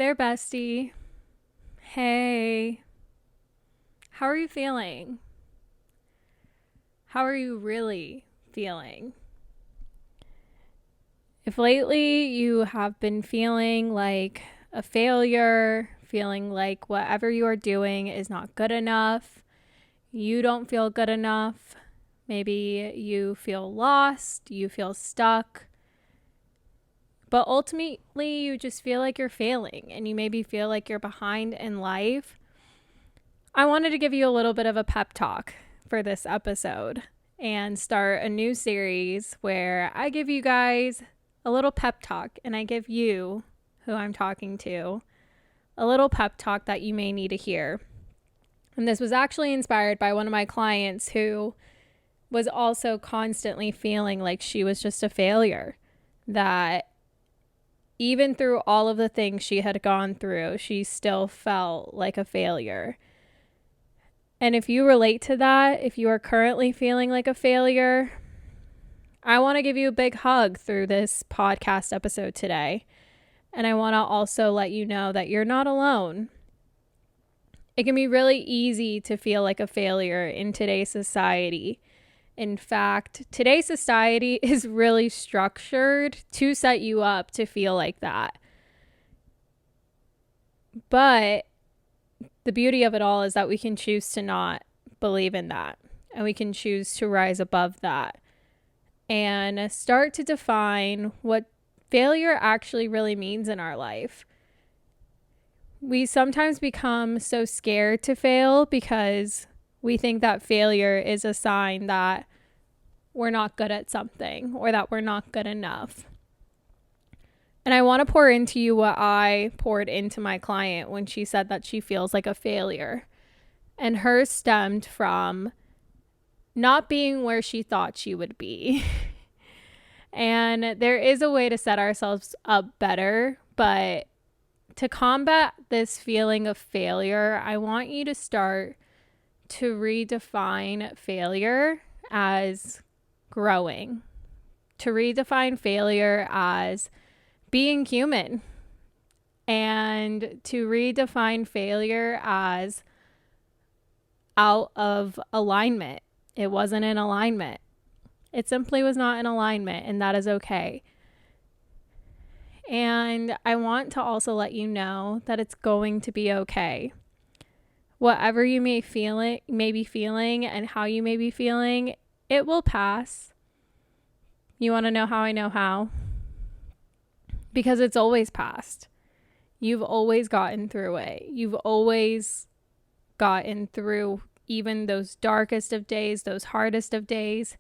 there, bestie. Hey, how are you feeling? How are you really feeling? If lately you have been feeling like a failure, feeling like whatever you are doing is not good enough, you don't feel good enough, maybe you feel lost, you feel stuck, but ultimately you just feel like you're failing and you maybe feel like you're behind in life, I wanted to give you a little bit of a pep talk for this episode and start a new series where I give you guys a little pep talk and I give you, who I'm talking to, a little pep talk that you may need to hear. And this was actually inspired by one of my clients who was also constantly feeling like she was just a failure, that even through all of the things she had gone through, she still felt like a failure. And if you relate to that, if you are currently feeling like a failure, I want to give you a big hug through this podcast episode today. And I want to also let you know that you're not alone. It can be really easy to feel like a failure in today's society. In fact, today's society is really structured to set you up to feel like that. But the beauty of it all is that we can choose to not believe in that, and we can choose to rise above that and start to define what failure actually really means in our life. We sometimes become so scared to fail because we think that failure is a sign that we're not good at something or that we're not good enough. And I want to pour into you what I poured into my client when she said that she feels like a failure. And hers stemmed from not being where she thought she would be. And there is a way to set ourselves up better, but to combat this feeling of failure, I want you to start to redefine failure as growing, to redefine failure as being human, and to redefine failure as out of alignment. It wasn't in alignment. It simply was not in alignment, and that is okay. And I want to also let you know that it's going to be okay. Whatever you may be feeling and how you may be feeling, it will pass. You want to know how I know how? Because it's always passed. You've always gotten through it. You've always gotten through even those darkest of days, those hardest of days.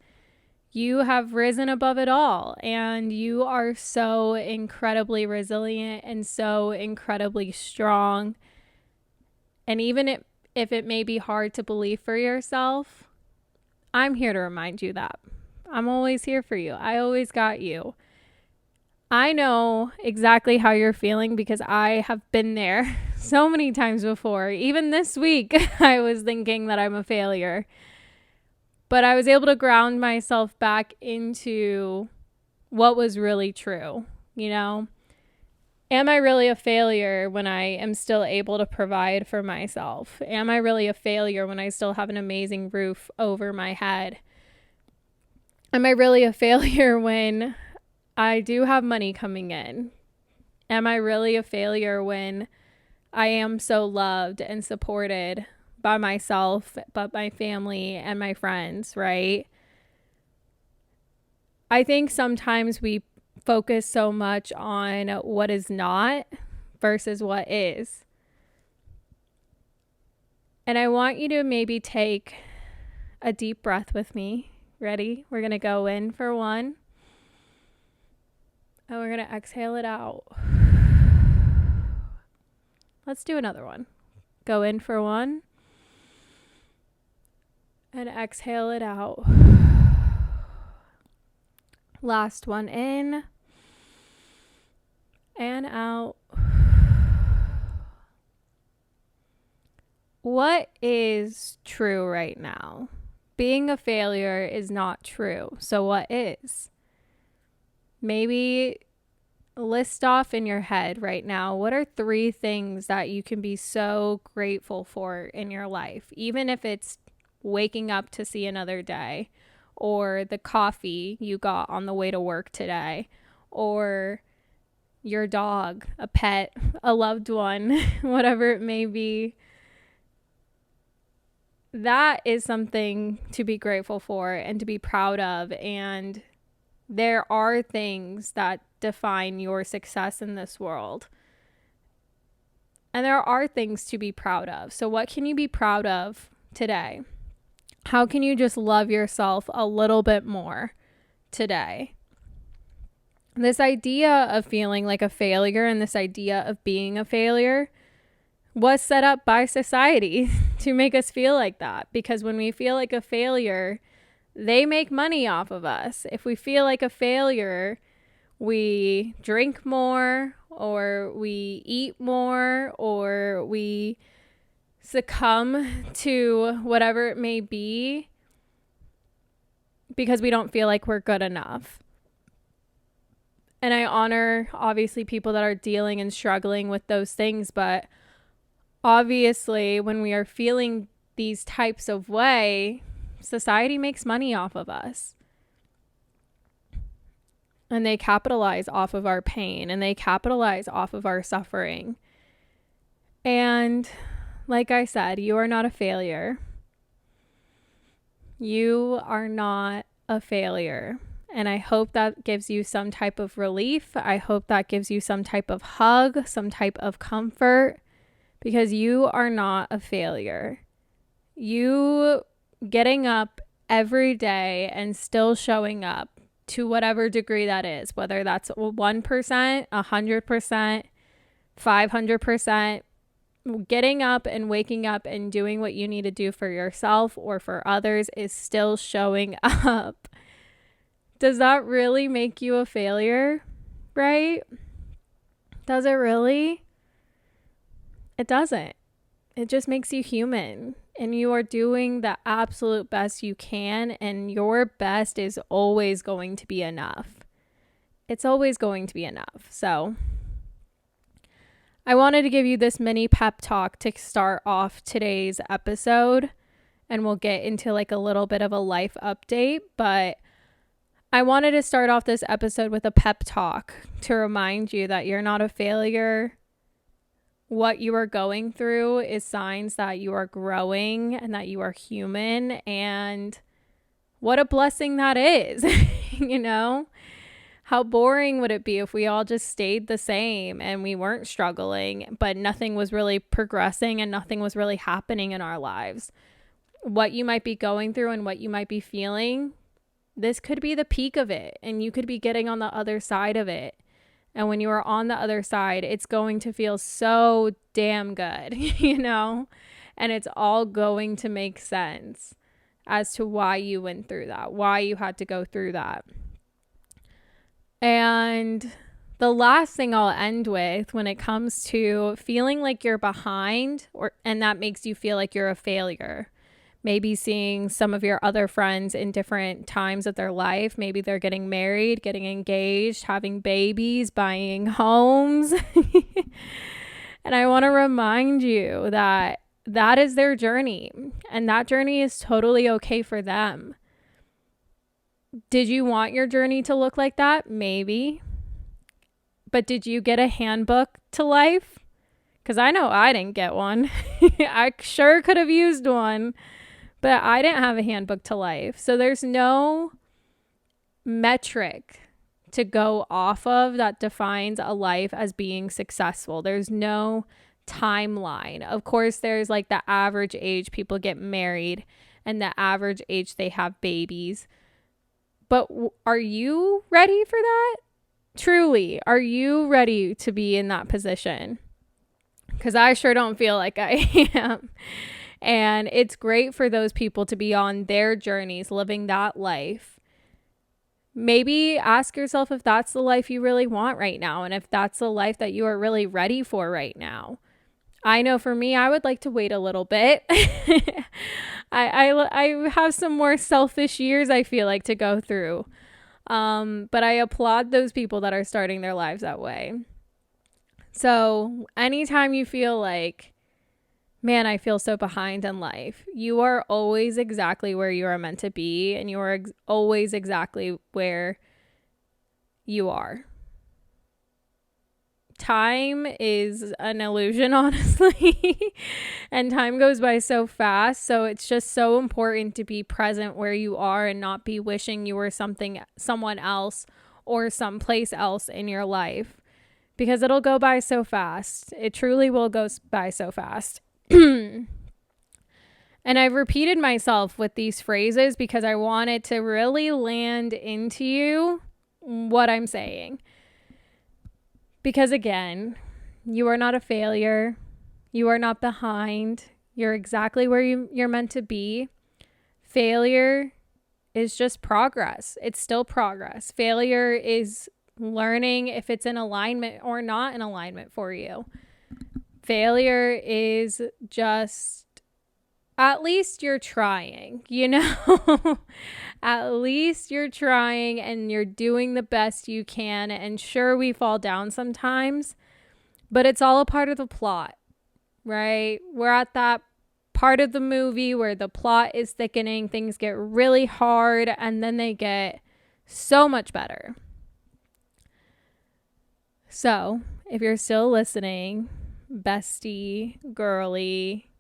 You have risen above it all, and you are so incredibly resilient and so incredibly strong. And even if it may be hard to believe for yourself, I'm here to remind you that. I'm always here for you. I always got you. I know exactly how you're feeling because I have been there so many times before. Even this week, I was thinking that I'm a failure. But I was able to ground myself back into what was really true, you know? Am I really a failure when I am still able to provide for myself? Am I really a failure when I still have an amazing roof over my head? Am I really a failure when I do have money coming in? Am I really a failure when I am so loved and supported by myself, but my family and my friends, right? I think sometimes we focus so much on what is not versus what is. And I want you to maybe take a deep breath with me. Ready? We're going to go in for one. And we're going to exhale it out. Let's do another one. Go in for one. And exhale it out. Last one in. And out. What is true right now? Being a failure is not true. So what is? Maybe list off in your head right now, what are 3 things that you can be so grateful for in your life? Even if it's waking up to see another day, or the coffee you got on the way to work today, or your dog, a pet, a loved one, whatever it may be. That is something to be grateful for and to be proud of. And there are things that define your success in this world. And there are things to be proud of. So what can you be proud of today? How can you just love yourself a little bit more today? This idea of feeling like a failure and this idea of being a failure was set up by society to make us feel like that. Because when we feel like a failure, they make money off of us. If we feel like a failure, we drink more, or we eat more, or we succumb to whatever it may be because we don't feel like we're good enough. And I honor, obviously, people that are dealing and struggling with those things. But obviously, when we are feeling these types of way, society makes money off of us. And they capitalize off of our pain, and they capitalize off of our suffering. And like I said, you are not a failure. You are not a failure. And I hope that gives you some type of relief. I hope that gives you some type of hug, some type of comfort, because you are not a failure. You getting up every day and still showing up to whatever degree that is, whether that's 1%, 100%, 500%, getting up and waking up and doing what you need to do for yourself or for others is still showing up. Does that really make you a failure, right? Does it really? It doesn't. It just makes you human, and you are doing the absolute best you can, and your best is always going to be enough. It's always going to be enough. So I wanted to give you this mini pep talk to start off today's episode, and we'll get into like a little bit of a life update, but I wanted to start off this episode with a pep talk to remind you that you're not a failure. What you are going through is signs that you are growing and that you are human, and what a blessing that is. You know, how boring would it be if we all just stayed the same and we weren't struggling, but nothing was really progressing and nothing was really happening in our lives? What you might be going through and what you might be feeling, this could be the peak of it, and you could be getting on the other side of it. And when you are on the other side, it's going to feel so damn good, you know? And it's all going to make sense as to why you went through that, why you had to go through that. And the last thing I'll end with when it comes to feeling like you're behind, and that makes you feel like you're a failure. Maybe seeing some of your other friends in different times of their life. Maybe they're getting married, getting engaged, having babies, buying homes. And I want to remind you that that is their journey, and that journey is totally okay for them. Did you want your journey to look like that? Maybe. But did you get a handbook to life? Because I know I didn't get one. I sure could have used one. But I didn't have a handbook to life. So there's no metric to go off of that defines a life as being successful. There's no timeline. Of course, there's like the average age people get married and the average age they have babies. But are you ready for that? Truly, are you ready to be in that position? Because I sure don't feel like I am. And it's great for those people to be on their journeys, living that life. Maybe ask yourself if that's the life you really want right now, and if that's the life that you are really ready for right now. I know for me, I would like to wait a little bit. I have some more selfish years I feel like to go through. But I applaud those people that are starting their lives that way. So anytime you feel like, man, I feel so behind in life, you are always exactly where you are meant to be, and you are always exactly where you are. Time is an illusion, honestly, and time goes by so fast. So it's just so important to be present where you are and not be wishing you were someone else or someplace else in your life, because it'll go by so fast. It truly will go by so fast. And I've repeated myself with these phrases because I wanted to really land into you what I'm saying. Because again, you are not a failure. You are not behind. You're exactly where you're meant to be. Failure is just progress. It's still progress. Failure is learning if it's in alignment or not in alignment for you. Failure is just, at least you're trying, At least you're trying and you're doing the best you can. And sure, we fall down sometimes, but it's all a part of the plot, right? We're at that part of the movie where the plot is thickening, things get really hard, and then they get so much better. So if you're still listening, bestie, girly,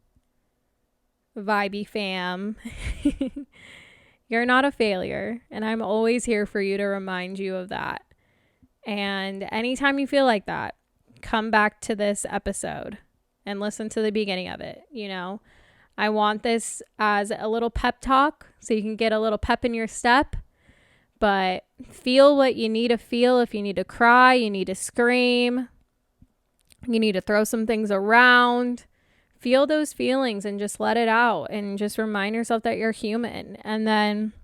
vibey fam, you're not a failure, and I'm always here for you to remind you of that. And anytime you feel like that, come back to this episode and listen to the beginning of it. I want this as a little pep talk so you can get a little pep in your step, but feel what you need to feel. If you need to cry, you need to scream, you need to throw some things around. Feel those feelings and just let it out, and just remind yourself that you're human, and then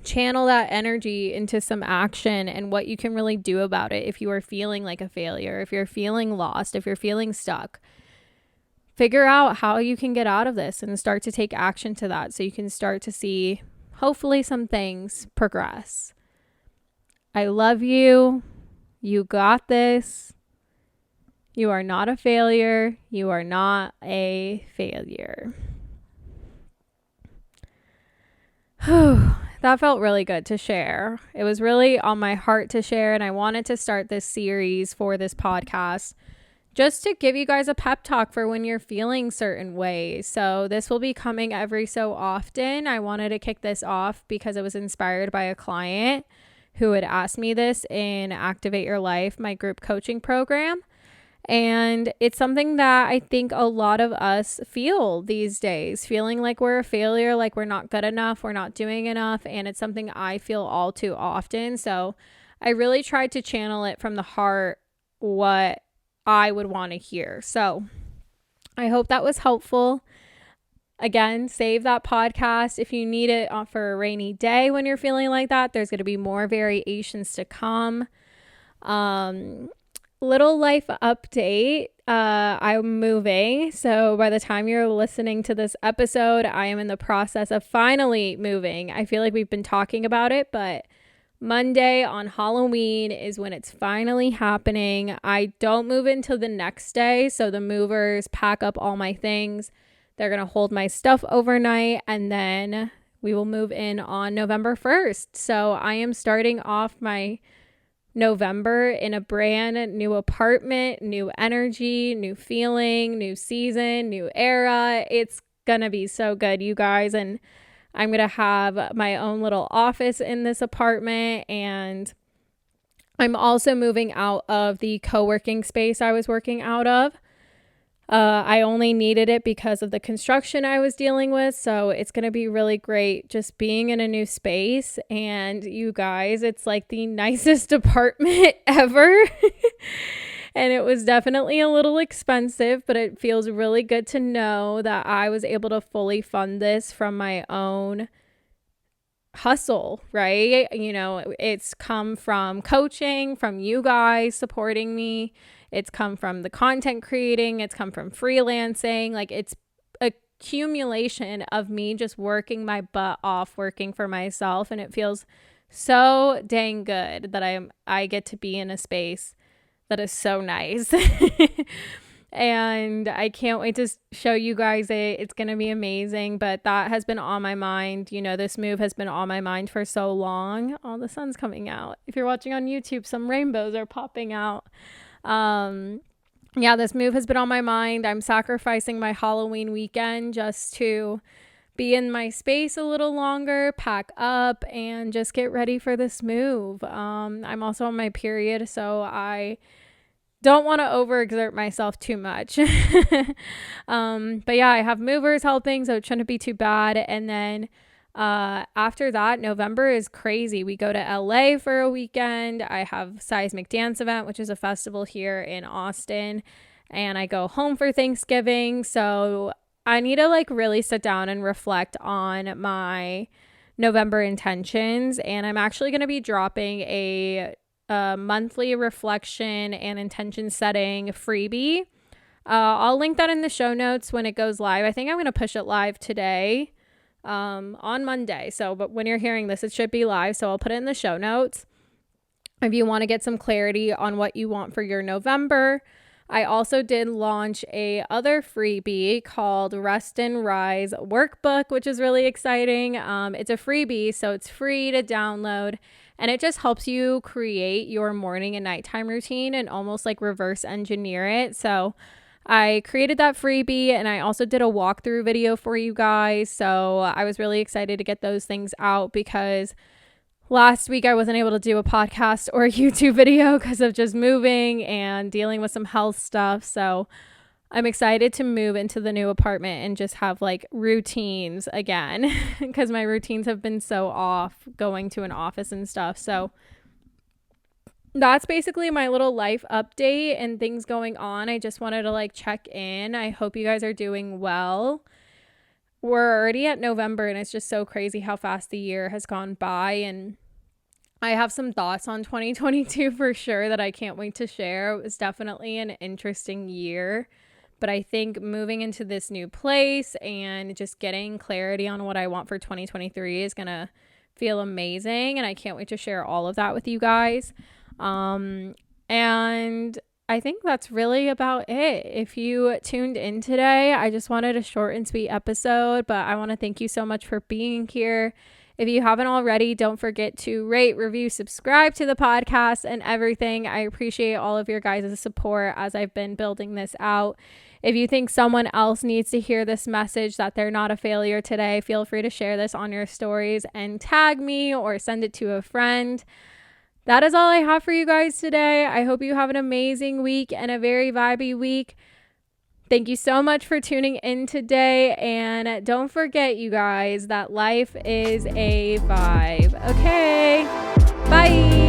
channel that energy into some action and what you can really do about it. If you are feeling like a failure, if you're feeling lost, if you're feeling stuck, figure out how you can get out of this and start to take action to that, so you can start to see hopefully some things progress. I love you. You got this. You are not a failure. You are not a failure. That felt really good to share. It was really on my heart to share, and I wanted to start this series for this podcast just to give you guys a pep talk for when you're feeling certain ways. So this will be coming every so often. I wanted to kick this off because it was inspired by a client who had asked me this in Activate Your Life, my group coaching program. And it's something that I think a lot of us feel these days, feeling like we're a failure, like we're not good enough, we're not doing enough. And it's something I feel all too often. So I really tried to channel it from the heart, what I would want to hear. So I hope that was helpful. Again, save that podcast if you need it for a rainy day when you're feeling like that. There's going to be more variations to come. Little life update. I'm moving. So by the time you're listening to this episode, I am in the process of finally moving. I feel like we've been talking about it, but Monday on Halloween is when it's finally happening. I don't move until the next day. So the movers pack up all my things. They're going to hold my stuff overnight, and then we will move in on November 1st. So I am starting off my November in a brand new apartment, new energy, new feeling, new season, new era. It's gonna be so good, you guys. And I'm gonna have my own little office in this apartment, and I'm also moving out of the co-working space I was working out of. I only needed it because of the construction I was dealing with. So it's going to be really great just being in a new space. And you guys, it's like the nicest apartment ever. And it was definitely a little expensive, but it feels really good to know that I was able to fully fund this from my own hustle, right? It's come from coaching, from you guys supporting me. It's come from the content creating. It's come from freelancing. Like, it's accumulation of me just working my butt off, working for myself. And it feels so dang good that I get to be in a space that is so nice. And I can't wait to show you guys it. It's going to be amazing, but that has been on my mind. You know, this move has been on my mind for so long. Oh, the sun's coming out. If you're watching on YouTube, some rainbows are popping out. Yeah, this move has been on my mind. I'm sacrificing my Halloween weekend just to be in my space a little longer, pack up, and just get ready for this move. I'm also on my period, so I don't want to overexert myself too much. But yeah, I have movers helping, so it shouldn't be too bad. And then after that, November is crazy. We go to LA for a weekend. I have Seismic Dance Event, which is a festival here in Austin. And I go home for Thanksgiving. So I need to like really sit down and reflect on my November intentions. And I'm actually going to be dropping a monthly reflection and intention setting freebie. I'll link that in the show notes when it goes live. I think I'm going to push it live today on Monday. So, but when you're hearing this, it should be live. So I'll put it in the show notes if you want to get some clarity on what you want for your November. I also did launch a other freebie called Rest and Rise Workbook, which is really exciting. It's a freebie, so it's free to download. And it just helps you create your morning and nighttime routine and almost like reverse engineer it. So I created that freebie, and I also did a walkthrough video for you guys. So I was really excited to get those things out because last week I wasn't able to do a podcast or a YouTube video because of just moving and dealing with some health stuff. So I'm excited to move into the new apartment and just have like routines again because my routines have been so off going to an office and stuff. So that's basically my little life update and things going on. I just wanted to like check in. I hope you guys are doing well. We're already at November and it's just so crazy how fast the year has gone by, and I have some thoughts on 2022 for sure that I can't wait to share. It was definitely an interesting year. But I think moving into this new place and just getting clarity on what I want for 2023 is going to feel amazing. And I can't wait to share all of that with you guys. And I think that's really about it. If you tuned in today, I just wanted a short and sweet episode, but I want to thank you so much for being here. If you haven't already, don't forget to rate, review, subscribe to the podcast and everything. I appreciate all of your guys' support as I've been building this out. If you think someone else needs to hear this message that they're not a failure today, feel free to share this on your stories and tag me or send it to a friend. That is all I have for you guys today. I hope you have an amazing week and a very vibey week. Thank you so much for tuning in today. And don't forget, you guys, that life is a vibe. Okay, bye.